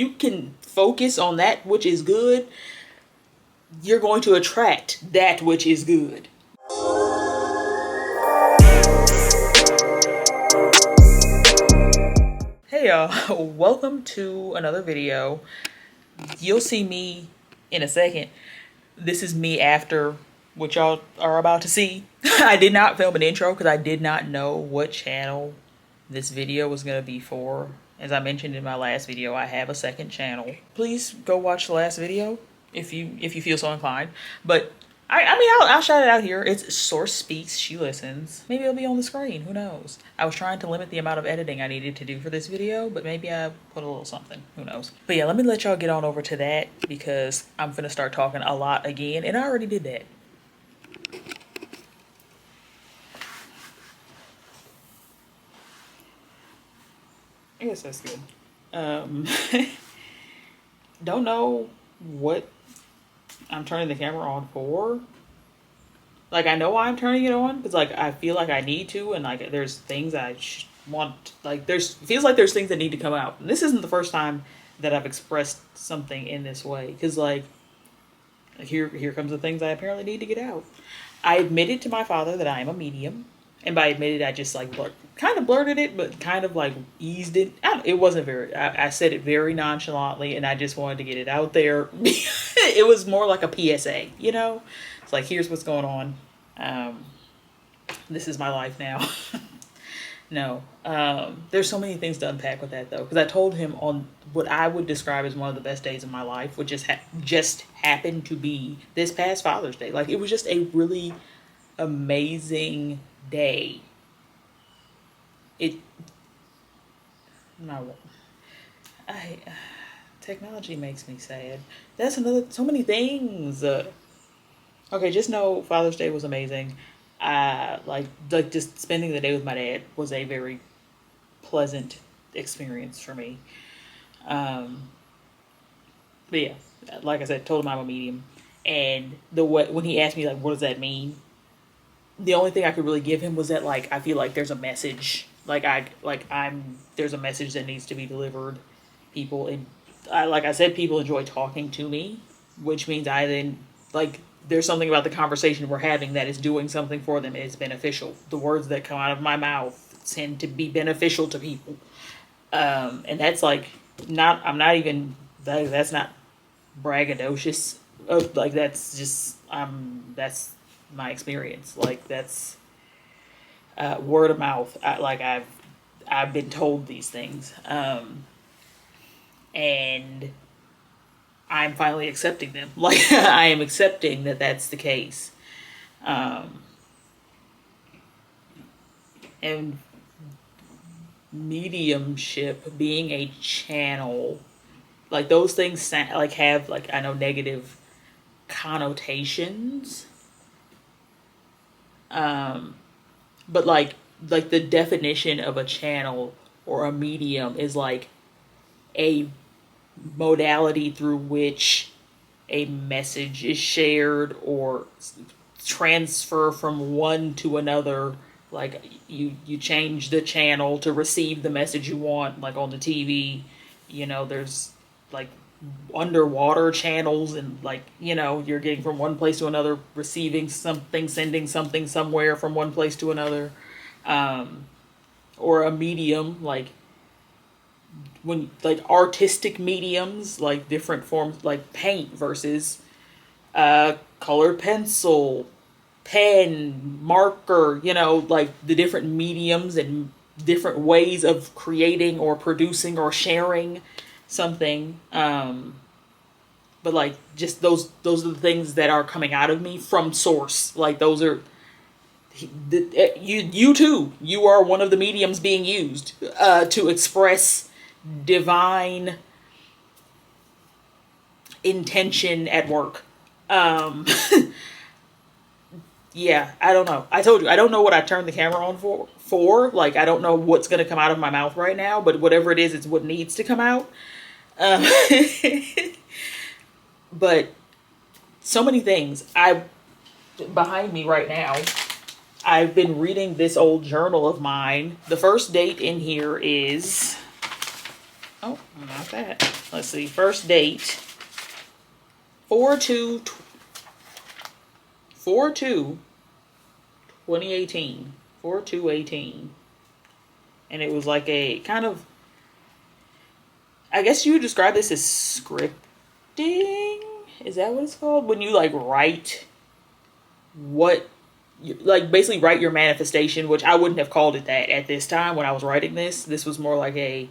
you can focus on that which is good, you're going to attract that which is good. Hey y'all, welcome to another video. You'll see me in a second. This is me after what y'all are about to see. I did not film an intro because I did not know what channel this video was going to be for. As I mentioned in my last video, I have a second channel. Please go watch the last video if you feel so inclined. But I'll shout it out here. It's Source Speaks, She Listens. Maybe it'll be on the screen. Who knows? I was trying to limit the amount of editing I needed to do for this video, but maybe I put a little something. Who knows? But yeah, let me let y'all get on over to that because I'm finna start talking a lot again, and I already did that. I guess that's good. Don't know what I'm turning the camera on for. Like, I know why I'm turning it on because, like, I feel like I need to, and like there's things I want, like feels like there's things that need to come out. And this isn't the first time that I've expressed something in this way because, like, here comes the things I apparently need to get out. I admitted to my father that I am a medium. And by admitted, I just like kind of blurted it, but kind of like eased it. It wasn't very, I said it very nonchalantly, and I just wanted to get it out there. It was more like a PSA, you know? It's like, here's what's going on. This is my life now. No. There's so many things to unpack with that, though. Because I told him on what I would describe as one of the best days of my life, which just happened to be this past Father's Day. Like, it was just a really amazing day. Technology makes me sad. That's so many things. Okay, just know Father's Day was amazing. Like just spending the day with my dad was a very pleasant experience for me. But yeah, like I said, told him I'm a medium, and when he asked me like, what does that mean? The only thing I could really give him was that, like, I feel like there's a message, there's a message that needs to be delivered. Like I said, people enjoy talking to me, which means there's something about the conversation we're having that is doing something for them. It's beneficial. The words that come out of my mouth tend to be beneficial to people. And that's like, that's not braggadocious. That's just, that's my experience. Like, that's word of mouth. I've been told these things, and I'm finally accepting them. Like, I am accepting that that's the case. And mediumship being a channel, like, those things have, like, I know, negative connotations. But like the definition of a channel or a medium is like a modality through which a message is shared or transfer from one to another. Like, you change the channel to receive the message you want, like on the TV, you know, there's like underwater channels, and like, you know, you're getting from one place to another, receiving something, sending something somewhere from one place to another. Or a medium, like when, like, artistic mediums, like different forms, like paint versus colored pencil, pen, marker, you know, like the different mediums and different ways of creating or producing or sharing something. But like, just those are the things that are coming out of me from source. Like, those are you too. You are one of the mediums being used to express divine intention at work. Yeah, I don't know. I told you, I don't know what I turned the camera on for. Like, I don't know what's going to come out of my mouth right now, but whatever it is, it's what needs to come out. But so many things. Behind me right now, I've been reading this old journal of mine. The first date in here is Oh, not that. Let's see. First date. 4/2, 4/2, 2018. 4/2/18. And it was like a kind of, I guess you would describe this as scripting. Is that what it's called? When you like write what, like basically write your manifestation, which I wouldn't have called it that at this time when I was writing this. This was more like a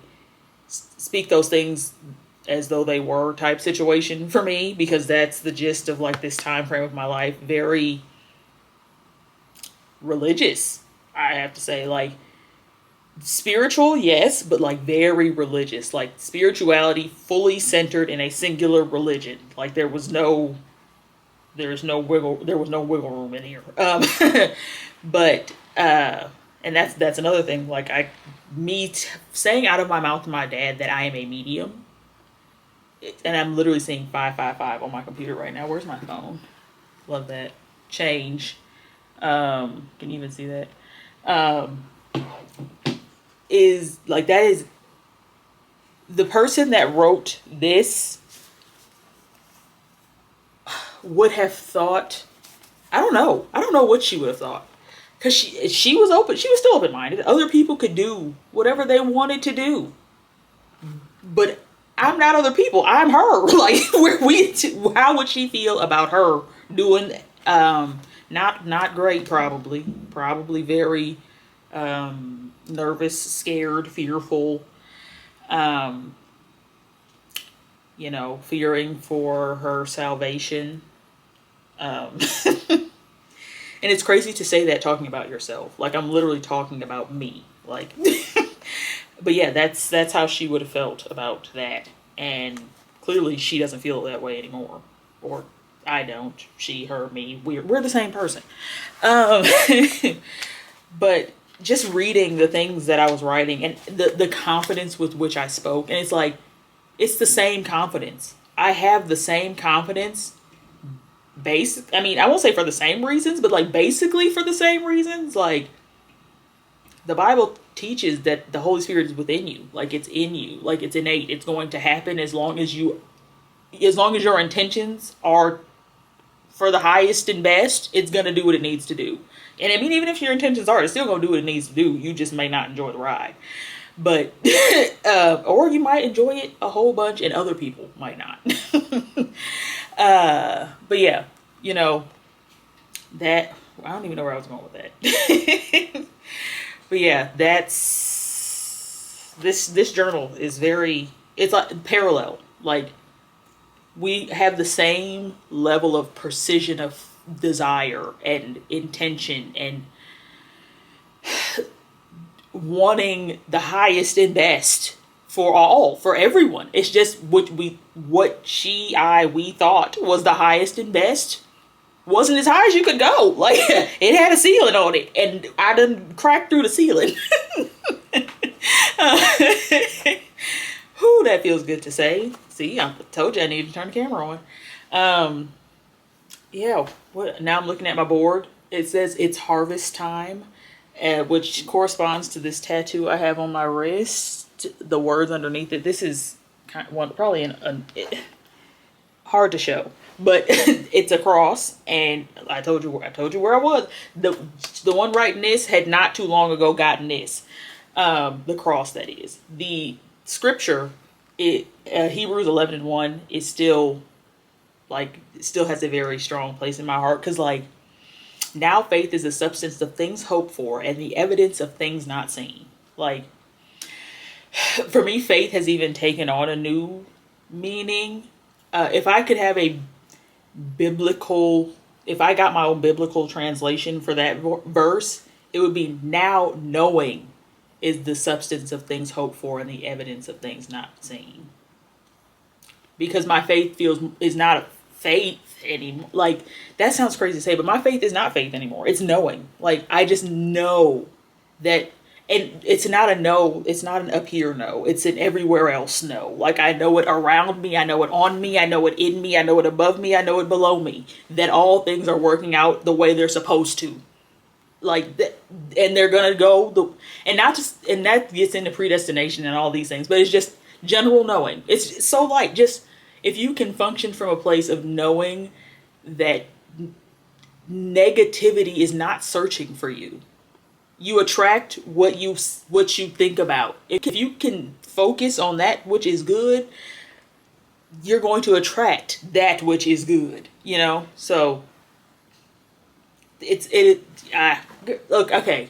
speak those things as though they were type situation for me, because that's the gist of like this time frame of my life. Very religious, I have to say. Like spiritual, yes, but like very religious. Like spirituality fully centered in a singular religion. Like there was no wiggle room in here. But and that's another thing. Like saying out of my mouth to my dad that I am a medium, and I'm literally seeing 555 on my computer right now. Where's my phone? Love that. Change. Can you even see that? Is like, that is the person that wrote this would have thought, I don't know what she would have thought, because she was open, she was still open-minded. Other people could do whatever they wanted to do, but I'm not other people, I'm her. Like how would she feel about her doing not great, probably very nervous, scared, fearful, fearing for her salvation. And it's crazy to say that talking about yourself. Like, I'm literally talking about me. Like, but yeah, that's how she would have felt about that. And clearly she doesn't feel that way anymore. Or I don't. She, her, me. We're the same person. But just reading the things that I was writing and the confidence with which I spoke. And it's like, it's the same confidence. I have the same confidence. I mean, I won't say for the same reasons, but like basically for the same reasons. Like, the Bible teaches that the Holy Spirit is within you. Like, it's in you. Like, it's innate. It's going to happen as long as your intentions are for the highest and best. It's going to do what it needs to do. And I mean, even if your intentions are, it's still going to do what it needs to do. You just may not enjoy the ride. But, or you might enjoy it a whole bunch and other people might not. But yeah, that, I don't even know where I was going with that. But yeah, this journal is it's like parallel. Like, we have the same level of precision of desire and intention and wanting the highest and best for everyone. It's just we thought was the highest and best wasn't as high as you could go. Like, it had a ceiling on it, and I done cracked through the ceiling. Whew, that feels good to say. See, I told you I needed to turn the camera on. Yeah, now I'm looking at my board. It says it's harvest time, which corresponds to this tattoo I have on my wrist. The words underneath it. This is probably hard to show, but it's a cross. And I told you where I was. The one writing this had not too long ago gotten this. The cross, that is. The scripture, Hebrews 11:1 is still has a very strong place in my heart, because like, now faith is the substance of things hoped for and the evidence of things not seen. Like, for me, faith has even taken on a new meaning. If I could have if I got my own biblical translation for that verse, it would be, now knowing is the substance of things hoped for and the evidence of things not seen. Because my faith is not a faith anymore. Like, that sounds crazy to say, but my faith is not faith anymore. It's knowing. Like, I just know that. And it's not a no, it's not an up here no, it's an everywhere else no. Like, I know it around me, I know it on me, I know it in me, I know it above me, I know it below me. That all things are working out the way they're supposed to. Like, and they're gonna go, and that gets into predestination and all these things, but it's just, General knowing. It's so light. Just if you can function from a place of knowing that negativity is not searching for you. You attract what you think about. If you can focus on that which is good, you're going to attract that which is good, you know? So look, okay.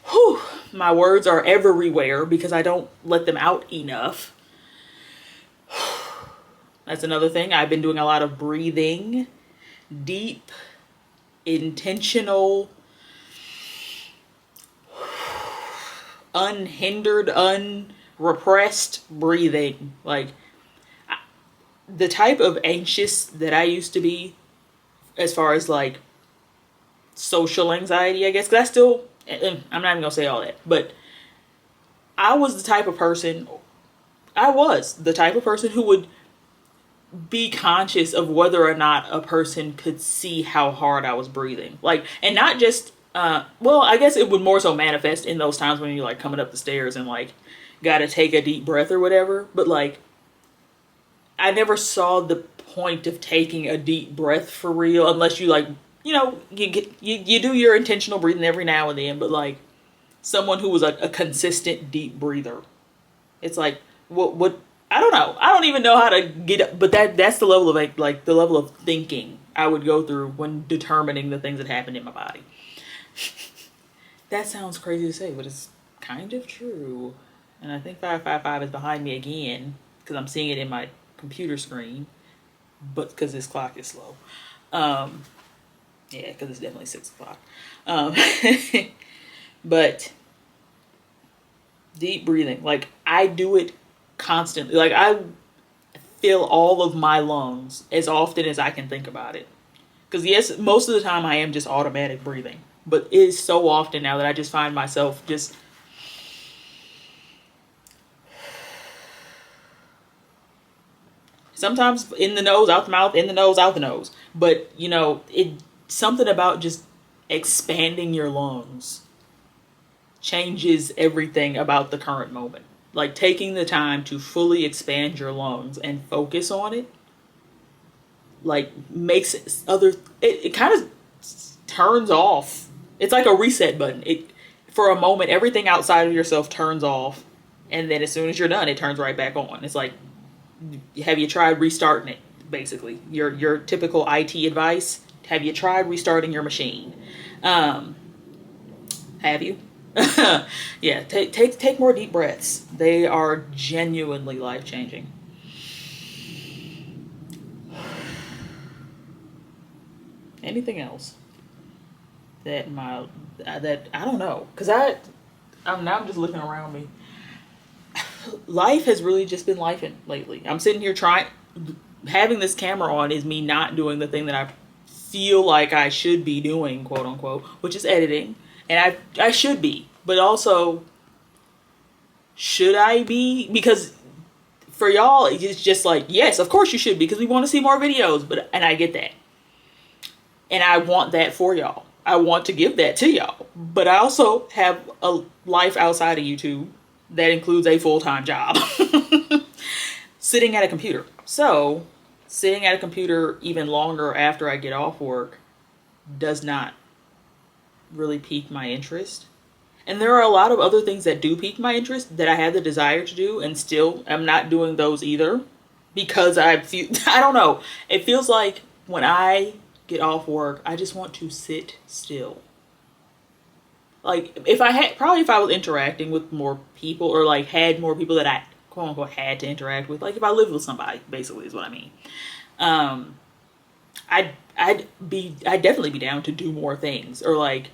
Whew, my words are everywhere because I don't let them out enough. That's another thing. I've been doing a lot of breathing, deep, intentional, unhindered, unrepressed breathing. Like the type of anxious that I used to be, as far as like social anxiety, I guess, because I'm not even gonna say all that, but I was the type of person who would be conscious of whether or not a person could see how hard I was breathing. Like, and not just, well, I guess it would more so manifest in those times when you're like coming up the stairs and like gotta take a deep breath or whatever. But like, I never saw the point of taking a deep breath for real, unless you like, you know, you do your intentional breathing every now and then. But like someone who was a consistent deep breather, it's like, what I don't know. I don't even know how to get up, but that's the level of like the level of thinking I would go through when determining the things that happened in my body. That sounds crazy to say, but it's kind of true. And I think 555 is behind me again because I'm seeing it in my computer screen, but because this clock is slow. Yeah, because it's definitely 6 o'clock. But deep breathing, like I do it constantly. Like I fill all of my lungs as often as I can think about it. Because yes, most of the time I am just automatic breathing, but it is so often now that I just find myself just sometimes in the nose, out the mouth, in the nose, out the nose. But you know, something about just expanding your lungs changes everything about the current moment. Like taking the time to fully expand your lungs and focus on it, like makes it kind of turns off. It's like a reset button. For a moment, everything outside of yourself turns off, and then as soon as you're done, it turns right back on. It's like, have you tried restarting it? Basically, your typical IT advice. Have you tried restarting your machine? Have you? Yeah, take more deep breaths. They are genuinely life-changing. Anything else that I don't know, because I'm just looking around me. Life has really just been lifing lately. I'm sitting here having this camera on is me not doing the thing that I feel like I should be doing, quote unquote, which is editing. And I should be, but also, should I be? Because for y'all, it's just like, yes, of course you should be, because we want to see more videos. And I get that. And I want that for y'all. I want to give that to y'all. But I also have a life outside of YouTube that includes a full-time job. Sitting at a computer. So, sitting at a computer even longer after I get off work does not really pique my interest. And there are a lot of other things that do pique my interest that I have the desire to do, and still I'm not doing those either, because I don't know, it feels like when I get off work I just want to sit still. Like if I was interacting with more people, or like had more people that I quote unquote had to interact with, like if I lived with somebody, basically is what I mean, I'd definitely be down to do more things, or like,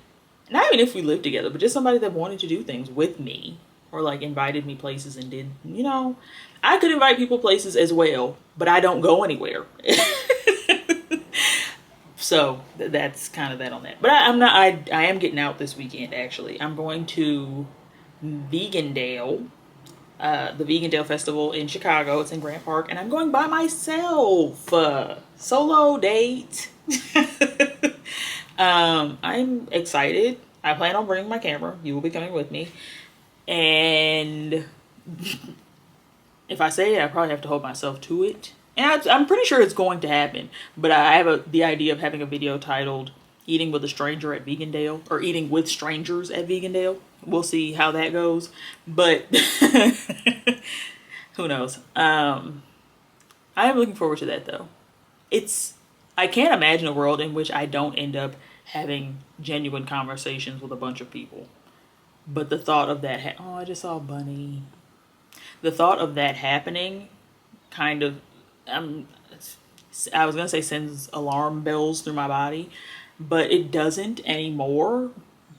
not even if we lived together, but just somebody that wanted to do things with me, or like invited me places and did, you know, I could invite people places as well, but I don't go anywhere. So that's kind of that on that. But I am getting out this weekend, actually. I'm going to Vegandale, the Vegandale Festival in Chicago. It's in Grant Park, and I'm going by myself. Solo date. I'm excited. I plan on bringing my camera. You will be coming with me. And if I say it, I probably have to hold myself to it. And I'm pretty sure it's going to happen. But I have the idea of having a video titled Eating with a Stranger at Vegandale, or Eating with Strangers at Vegandale. We'll see how that goes. But who knows? I am looking forward to that, though. I can't imagine a world in which I don't end up having genuine conversations with a bunch of people. But the thought of that, oh, I just saw a bunny. The thought of that happening kind of, I was going to say sends alarm bells through my body, but it doesn't anymore.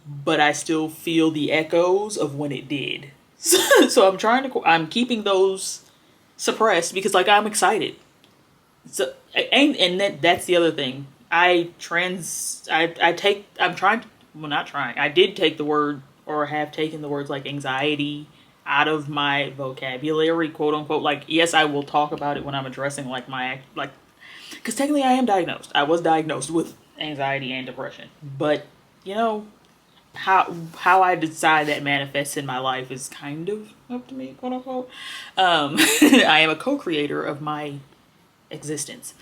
But I still feel the echoes of when it did. So I'm keeping those suppressed because, like, I'm excited. So, that's the other thing. I did take the word, or have taken the words like anxiety out of my vocabulary, quote unquote. Like, yes, I will talk about it when I'm addressing like because technically I am diagnosed. I was diagnosed with anxiety and depression, but you know, how I decide that manifests in my life is kind of up to me, quote unquote. I am a co-creator of my existence.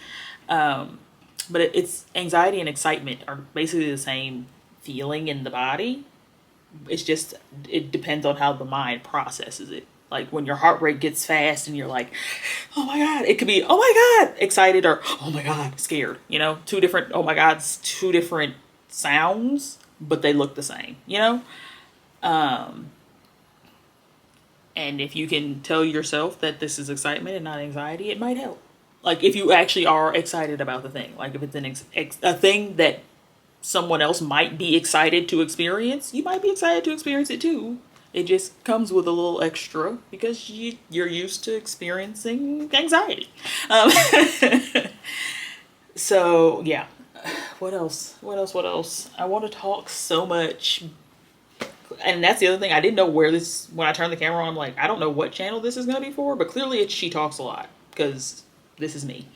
But it's anxiety and excitement are basically the same feeling in the body. It's just, it depends on how the mind processes it. Like when your heart rate gets fast and you're like, oh my God, it could be, oh my God, excited, or oh my God, scared. You know, two different, oh my God's, two different sounds, but they look the same, you know? And if you can tell yourself that this is excitement and not anxiety, it might help. Like if you actually are excited about the thing, like if it's a thing that someone else might be excited to experience, you might be excited to experience it too. It just comes with a little extra because you're used to experiencing anxiety. So yeah, what else? I want to talk so much. And that's the other thing. I didn't know when I turned the camera on, I'm like, I don't know what channel this is going to be for, but clearly it's She Talks a Lot because this is me.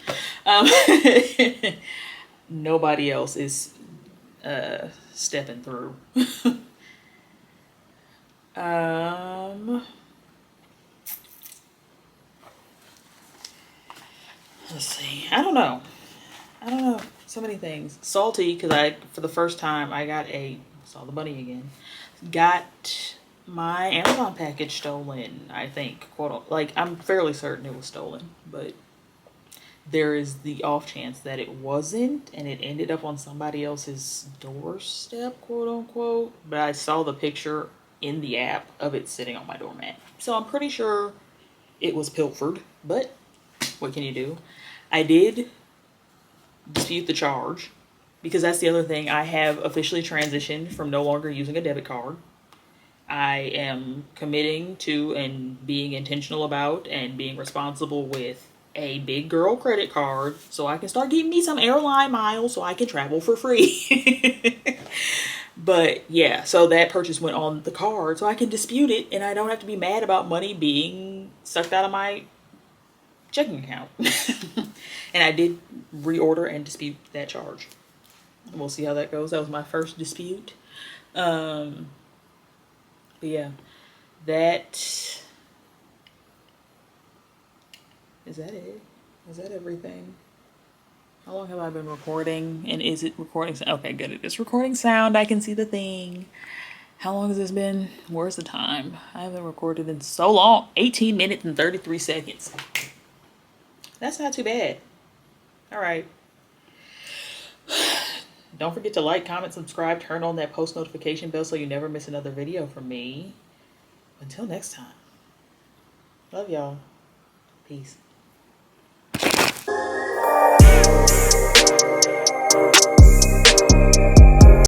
Nobody else is stepping through. Let's see. I don't know. So many things. Salty because for the first time, saw the bunny again. Got my Amazon package stolen, I think. I'm fairly certain it was stolen, but there is the off chance that it wasn't, and it ended up on somebody else's doorstep, quote unquote. But I saw the picture in the app of it sitting on my doormat. So I'm pretty sure it was pilfered, but what can you do? I did dispute the charge because that's the other thing. I have officially transitioned from no longer using a debit card. I am committing to and being intentional about and being responsible with a big girl credit card so I can start getting me some airline miles so I can travel for free. But yeah, so that purchase went on the card so I can dispute it and I don't have to be mad about money being sucked out of my checking account. And I did reorder and dispute that charge. We'll see how that goes. That was my first dispute. But yeah, is that it? Is that everything? How long have I been recording? And is it recording? Okay, good. It is recording sound. I can see the thing. How long has this been? Where's the time? I haven't recorded in so long. 18 minutes and 33 seconds. That's not too bad. All right. Don't forget to like, comment, subscribe, turn on that post notification bell so you never miss another video from me. Until next time. Love y'all. Peace.